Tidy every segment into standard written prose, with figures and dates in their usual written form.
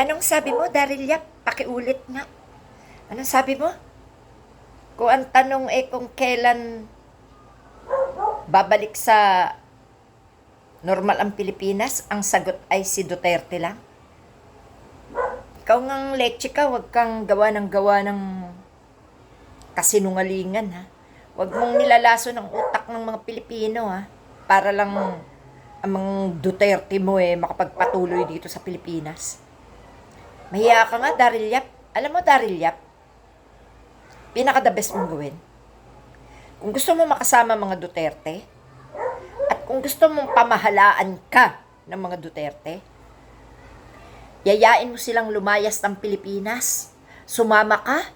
Anong sabi mo, Daryl Yap? Pakiulit nga. Anong sabi mo? Kung ang tanong kung kailan babalik sa normal ang Pilipinas, ang sagot ay si Duterte lang. Ikaw ngang leche ka, wag kang gawa ng kasinungalingan, ha. Wag mong nilalaso ng utak ng mga Pilipino, ha. Para lang ang mga Duterte mo makapagpatuloy dito sa Pilipinas. Mahiya ka nga, Daryl Yap. Alam mo, Daryl Yap, pinaka-the best mong gawin. Kung gusto mo makasama mga Duterte, at kung gusto mong pamahalaan ka ng mga Duterte, yayain mo silang lumayas ng Pilipinas. Sumama ka,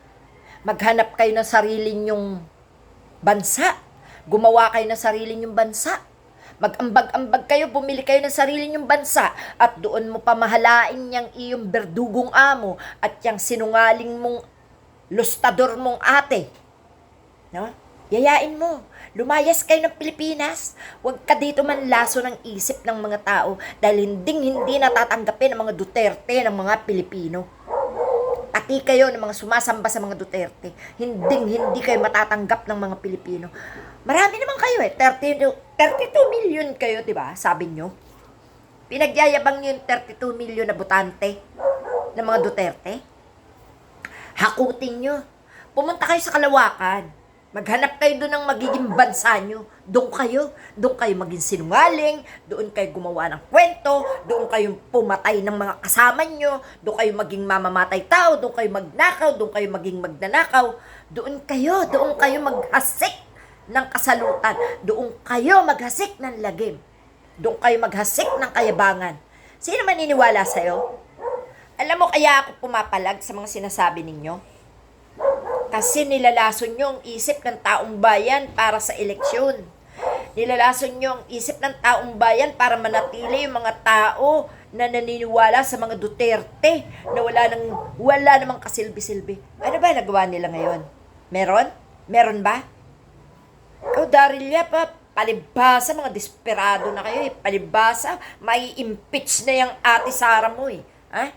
maghanap kayo ng sarili nyong bansa, gumawa kayo ng sarili nyong bansa, mag-ambag-ambag kayo, bumili kayo ng sarili nyong bansa, at doon mo pamahalain yang iyong berdugong amo at yang sinungaling mong lustador mong ate. No? Yayain mo. Lumayas kayo ng Pilipinas. Huwag ka dito manlaso ng isip ng mga tao dahil hindi natatanggapin ng mga Duterte ng mga Pilipino. Pati kayo ng mga sumasamba sa mga Duterte, hindi kayo matatanggap ng mga Pilipino. Marami naman kayo 32 million kayo, di ba? Sabi nyo. Pinagyayabang nyo yung 32 million na botante ng mga Duterte. Hakutin nyo. Pumunta kayo sa Kalawakan. Maghanap kayo doon ng magiging bansa nyo. Doon kayo maging sinungaling, doon kayo gumawa ng kwento, doon kayo pumatay ng mga kasama nyo, doon kayo maging mamamatay tao, doon kayo magnakaw, doon kayo maging magnanakaw, doon kayo maghasik ng kasalutan, doon kayo maghasik ng lagim, doon kayo maghasik ng kayabangan. Sino maniniwala sa'yo? Alam mo kaya ako pumapalag sa mga sinasabi ninyo? Kasi nilalason nyo ang isip ng taong bayan para sa eleksyon. Nilalason nyo ang isip ng taong bayan para manatili yung mga tao na naniniwala sa mga Duterte na wala namang kasilbi-silbi. Ano ba nagawa nila ngayon? Meron ba? Ikaw, Daryl Yap, palibhasa, mga desperado na kayo. Palibhasa, may impeach na yung ate Sara mo Ha?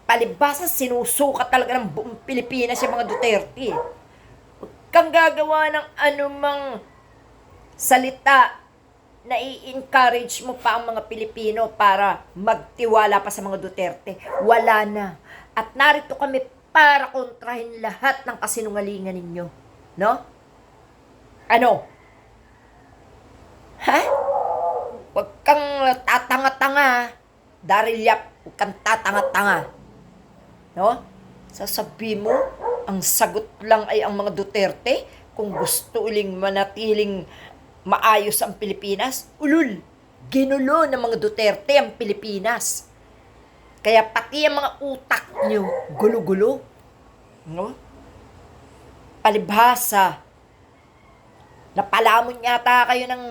Palibhasa, sinusukat talaga ng buong Pilipinas yung mga Duterte. Huwag kang gagawa ng anumang salita na i-encourage mo pa ang mga Pilipino para magtiwala pa sa mga Duterte. Wala na. At narito kami para kontrahin lahat ng kasinungalingan ninyo. No? Ano? Ha? Huwag kang tatanga-tanga. Daryl Yap, huwag kang tatanga-tanga. No? Sasabi mo, ang sagot lang ay ang mga Duterte kung gusto uling manatiling maayos ang Pilipinas. Ulul, ginulo ng mga Duterte ang Pilipinas. Kaya pati ang mga utak nyo, gulo-gulo. No? Palibhasa. Napalamon yata kayo ng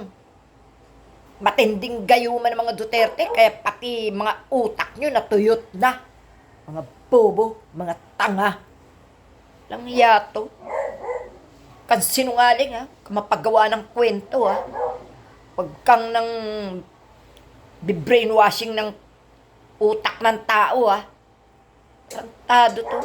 matinding gayuman ng mga Duterte, kaya pati mga utak nyo natuyot na. Mga bobo, mga tanga. Lang yato. Kan sinungaling kumapagawa ng kwento Huwag kang nang brainwashing ng utak ng tao Santado to.